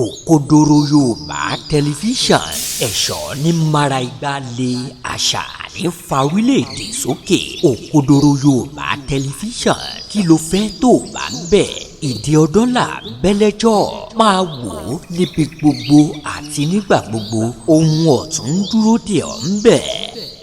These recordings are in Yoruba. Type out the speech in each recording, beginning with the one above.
Òkodoro Yorùbá tẹlifíṣàn ẹ̀ṣọ́ ní mara igba lé àṣà ní fa orílẹ̀-èdè sókè. Òkodoro Yorùbá tẹlifíṣàn kí ló fẹ́ tó bá ń bẹ̀. Ìdí ọdún là bẹ́lẹ́jọ́ máa wò ó níbi gbogbo àti nígbà gbogbo ohun ọ̀tún dúró dè ọ́ ń bẹ̀.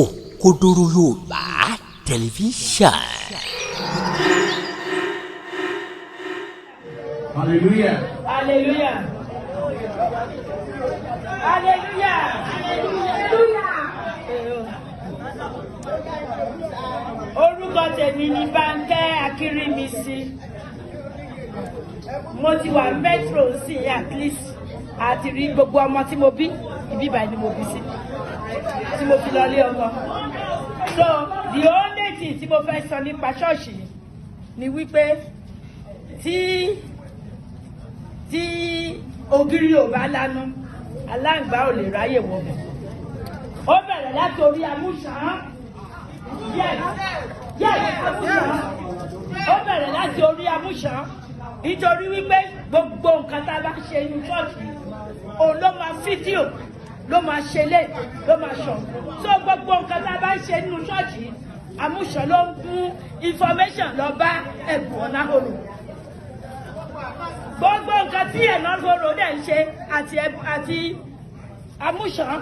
Òkodoro Yorùbá tẹlifíṣàn. Hallelujah. Hallelujah. Hallelujah. Orúkọ tèmi ni Bánkẹ́ Akírímísí. Mo ti wà metro sí at least àti rí gbogbo ọmọ tí mo bí ibi báyìí ni mo bí sí tí mo fi lọ lé ọmọ. So the only thing tí mo fẹ́ sọ nípa ṣọ́ọ̀ṣì ni wípé tí ògiri ò bá lanu aláǹgbá ò lè ráyè wọbẹ̀. Ó bẹ̀rẹ̀ láti orí amúṣàn ó bẹ̀rẹ̀ láti orí amúṣàn nítorí wípé gbogbo nǹkan tá a bá ṣe inú ṣọ́ọ̀ṣì òun ló máa fídíò ló máa ṣe lé ló máa ṣàn. So gbogbo nǹkan tá a bá ṣe nínú ṣọ́ọ̀ṣì amúṣàn ló ń fún information lọ bá ẹ̀bùn ọ̀nàhóró. Gbogbo nǹkan tí ẹ̀nàhóró dẹ̀ ń ṣe àti amúṣàn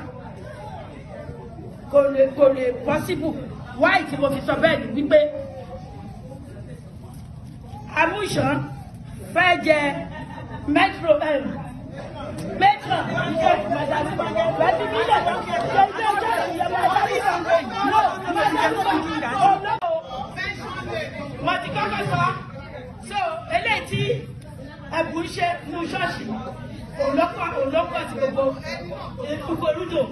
kò lè possible. Why tí mo fi sọ bẹ́ẹ̀ ni wípé amúṣàn fẹ́ jẹ metro wọ́n ti kọ́kọ́ sọ so eléyìí tí ẹ̀bùn ń ṣe nínú ṣọ́ọ̀ṣì òlọ́pọ̀ àti gbogbo rúdò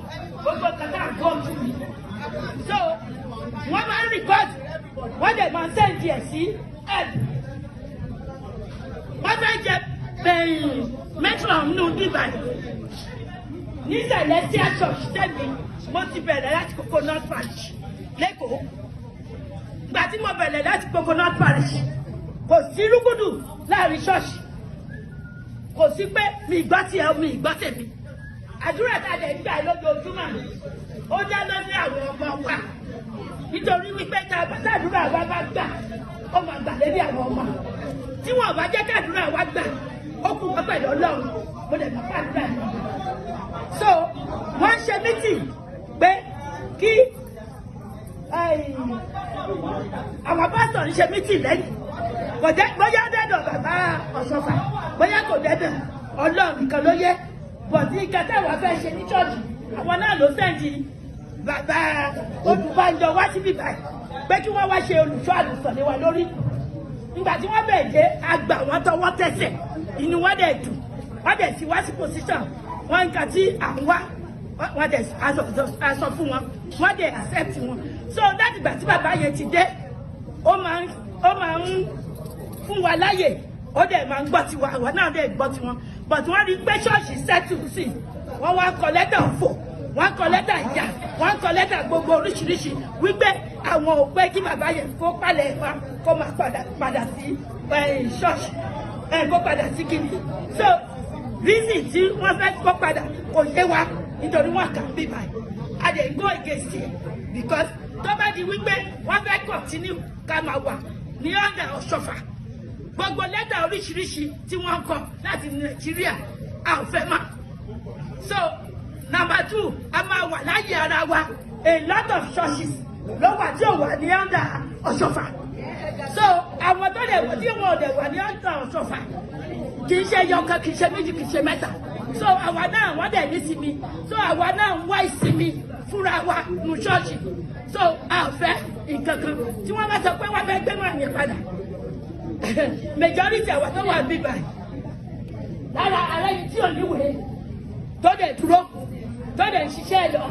gbogbo kàtà gọ́ọ̀tù mi so wọ́n máa ń record wọ́n dẹ̀ máa ń sẹ́ǹdì ẹ̀ sí ẹ̀bùn wọ́n fẹ́ jẹ metro nínú dubai ní celestial church tẹ́lẹ̀ mo ti bẹ̀rẹ̀ láti coconut parish lẹ́kọ̀ọ́ ìgbà tí mo bẹ̀rẹ̀ láti coconut parish kò sí rúgùdù láàrin ṣọ́ọ̀ṣì kò sí pé mi ìgbọ́ tiẹ̀ mi ìgbọ́ tèmi àdúrà tá a lè gbà lójoojúmọ́ ó já lọ́sí àwọn ọmọ wa nítorí wípé tá a bá tàdúrà wa bá gbà ó máa gbà lérí àwọn ọmọ tí wọn bá jẹ́ kàdúrà wa gbà ó kú wọn pẹ̀lú ọlọ́run mo lè máa pàdúrà yìí. So wọ́n ṣe mítì pé kí àwọn pásítọ̀ ń ṣe mítì lẹ́yìn bóyá dẹ́dọ̀ bàbá ọ̀ṣọ́fà bóyá kò dẹ́dọ̀ ọlọ́run nìkan ló yẹ bọ̀dí kẹtẹ́ wàá fẹ́ ṣe ní ṣọ́ọ̀ṣì àwọn náà ló sẹ́ǹdì bàbá Olùbánjọ wá síbí báyìí pé kí wọ́n wá ṣe olùṣọ́ àlùfọ̀ lé wa lórí nígbà tí wọ́n bẹ̀ dé àgbà wọn tọwọ́ tẹsẹ̀ inú wọn dẹ̀ dùn wọ́n dẹ̀ ti wá sí position wọn nǹkan tí à ń wá wọ́n dẹ̀ aṣọ fún wọn wọ́n dẹ̀ accept wọn so láti ìgbà tí bàbá yẹn ti dé ó máa ń fún wa láyè ó dẹ̀ máa ń gbọ́ tiwa àwọn náà dẹ̀ gbọ́ tiwọn but wọ́n rí pé ṣọ́ọ̀ṣì settle sí wọ́n wá kọ lẹ́tà òfò wọ́n kọ lẹ́tà ìyá wọ́n kọ lẹ́tà gbogbo oríṣiríṣi wípé àwọn ò pé kí bàbá yẹn kó palẹ̀ wá kó máa padà sí ṣọ́ọ̀ṣì kó padà sí kìnnì so reason tí wọ́n fẹ́ kó padà kò yé wa nítorí wọ́n kà ń bí báyìí a dey go against it because tó bá di wípé wọ́n fẹ́ continue ká máa wà ní ọ̀dà ọ̀ṣọ́fà gbogbo lẹ́tà oríṣiríṣi tí wọ́n kọ láti Nàìjíríà a ò fẹ́ mọ́ so number 2 a máa wà láyé ara wa a lot of churches ló wà tí ò wà ní ọ̀dà ọ̀ṣọ́fà so àwọn tó lè wọ tí wọn ò lè wà ní ọ̀dà ọ̀ṣọ́fà kì í ṣe yọkan kì í ṣe méjì kì í ṣe mẹ́ta so àwa náà wọ́n dẹ̀ ní ìsinmi so àwa náà ń wá ìsinmi fúnra wa nù ṣọ́ọ̀ṣì so a ò fẹ́ nǹkan kan tí wọ́n bá sọ pé wọ́n fẹ́ gbé wọn yẹn padà majority àwọn tó wà bíbá lára ara yìí tí ò níwèé tó dẹ̀ dúró tó dẹ̀ ṣiṣẹ́ lọ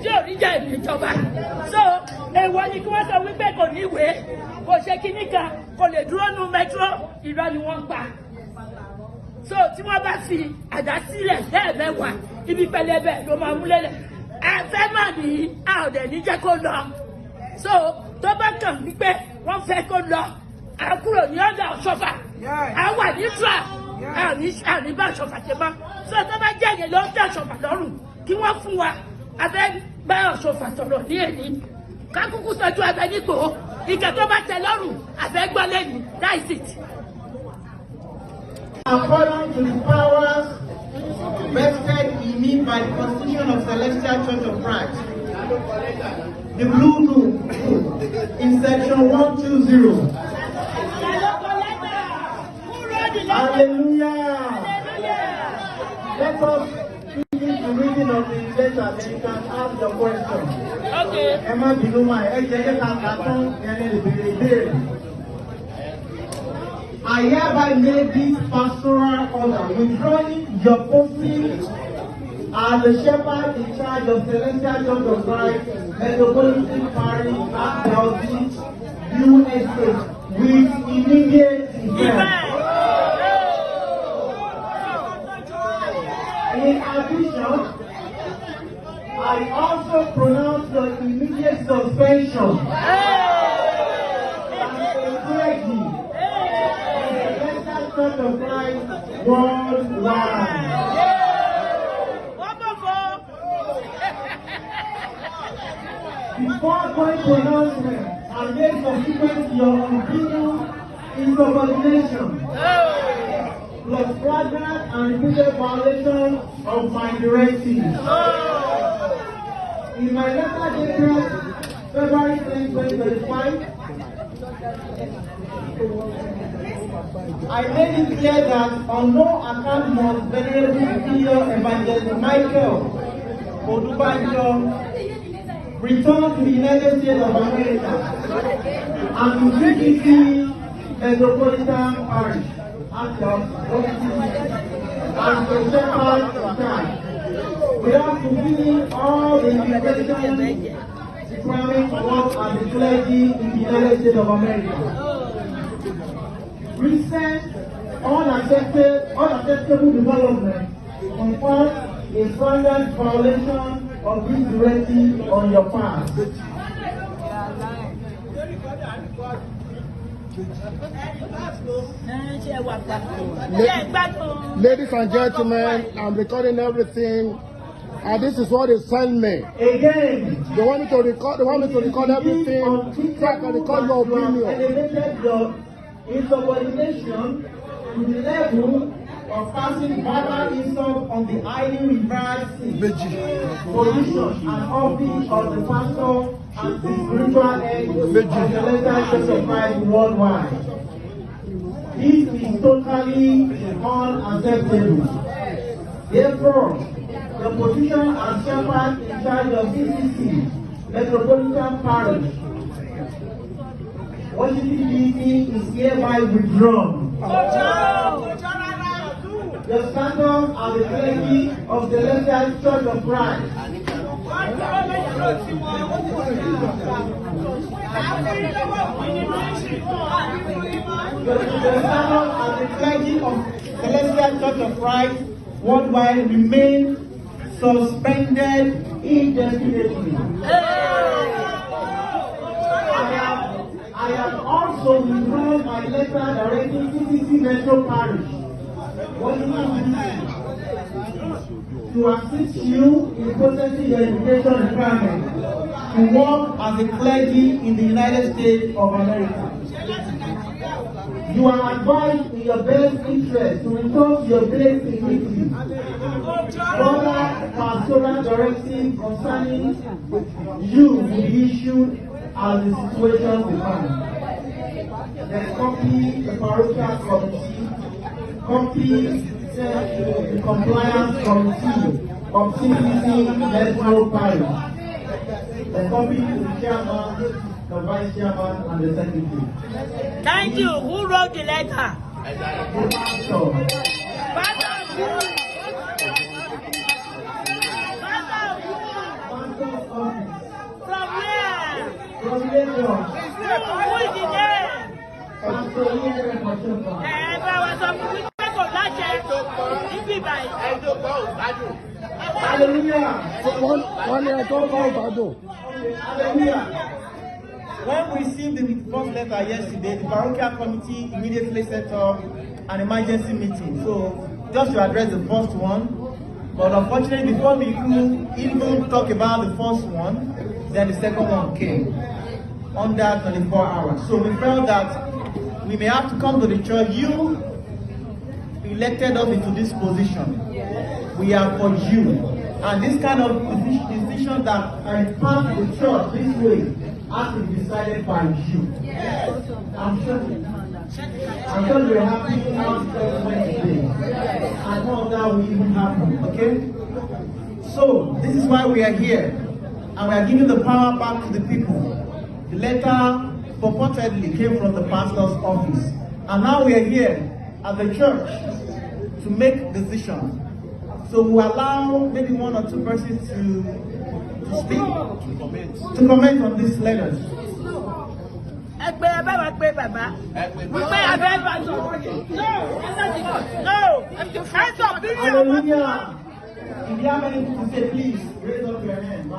tí ò ní jẹ́ ìjọba so èèwọ̀ ni kí wọ́n sọ wípé kò níwèé kò ṣe kíní kan kò lè dúró nu metro irọ́ ni wọ́n pa so tí wọ́n bá fi àdá sílẹ̀ lẹ́ẹ̀mẹ́wàá ibi pẹlẹbẹ ló máa mú lélẹ̀ ẹ̀fẹ́ mà ní a ò dẹ̀ ní jẹ́ kó lọ so tó bá kàn wípé wọ́n fẹ́ kó lọ a kúrò ní ọ̀dà ọ̀ṣọ́fà a wà ní tra àní bá ọ̀ṣọ́fà ṣe mọ́ sọ tó bá jẹ́ yẹn ló ń tẹ̀ ọ̀ṣọ́fà lọ́rùn kí wọ́n fún wa abẹ́ bá ọ̀ṣọ́fà sọ̀rọ̀ ní èyí ká kúkú tọ́jú abẹ nígbò ìkẹ́ tó bá tẹ̀ lọ́rùn abẹ́ gbọ́ lẹ́nu that's it. According to the powers vested in me by the Constitution of Celestial Church of Christ, the Blue Book in section 120. Hallelujah! Let us finish the reading of the letter, then you can ask your question. Okay. Emma Biluma, I hereby make this pastoral order withdrawing your posting as the shepherd in charge of Celestial Church of Christ, Metropolitan Parish, at Delta, USA, with immediate effect. In addition, I also pronounce the immediate suspension Church of Christ worldwide. Before going to announcement, I make subsequent your continued insubordination, plus flagrant and repeated violation of my directives. In my letter dated February 10, 2025, I made it clear that on no account must Venerable Senior Evangelist Michael Odubanjo return to the United States of America and to VGC Metropolitan Parish as the shepherd in charge without fulfilling all the implications requiring work as a clergy in the United States of America. Recent unacceptable development confirms a flagrant violation of this directive on your part. Ladies and gentlemen, I'm recording everything, and this is what they sent me. Again, They want me to record everything, so I can record your opinion. Elevated your insubordination to the level of passing verbal insult on the highly revered position and office of the pastor and the spiritual head of the Celestial Church of Christ worldwide. This is totally unacceptable. Therefore, the position as shepherd in charge of DCC, Metropolitan Parish, Washington DC is hereby withdrawn. Your status as the clergy of the Celestial Church of Christ. Your status as the clergy of Celestial Church of Christ worldwide remains suspended indefinitely. I have also withdrawn my letter directing CCC Metro Parish, Washington DC, to assist you in processing your education requirement to work as a clergy in the United States of America. You are advised in your best interest to return to your base in Italy. Further pastoral directives concerning you will be issued as the situation demands. Then copy the parochial committee, copy the compliance committee of CCC Metro Parish, then copy to the chairman, the vice chairman, and the secretary. Thank you. Who wrote the letter? The pastor. Pastor's office. From where? From Lagos. Who is the name? Pastor Ian Oshofa. Hallelujah. Hallelujah. When we received the first letter yesterday, the parochial committee immediately set up an emergency meeting. So just to address the first one, but unfortunately before we could even talk about the first one, then the second one came under 24 hours. So we felt that we may have to come to the church. You elected us into this position. We are for you. And this kind of decision that I pass the church this way has to be decided by you. I'm sure you're happy how the church went today. And none of that will even happen, okay? So, this is why we are here. And we are giving the power back to the people. The letter purportedly came from the pastor's office. And now we are here at the church to make decisions. So we allow maybe one or two persons to speak, to comment on these letters. Hallelujah. If you have anything to say, please raise up your hand.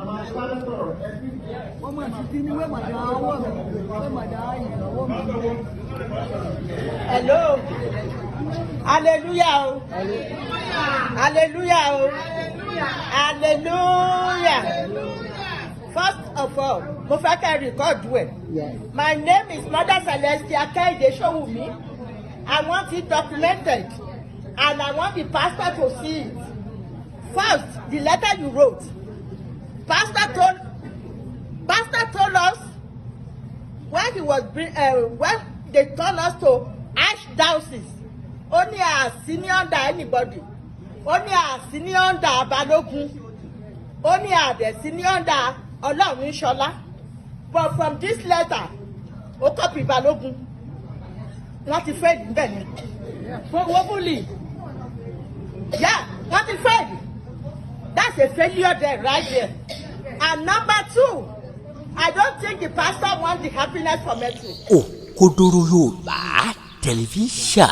Hello. Hallelujah. Hallelujah. Hallelujah. First of all, mo fẹ́ kẹ́ record well. My name is Mother Celestia Kehinde Showumi. I want it documented, and I want the pastor to see it. First, the letter you wrote. Pastor told us when he was when they told us to archdioceses. Only a senior under anybody. Only a senior under Balogun. Only a senior under Olorun. But from this letter, o copy Balogun. Not afraid then. Hopefully. Yeah, not afraid. That's a failure there, right there. And number two, I don't think the pastor wants the happiness for Metro. Okun Yoruba Television.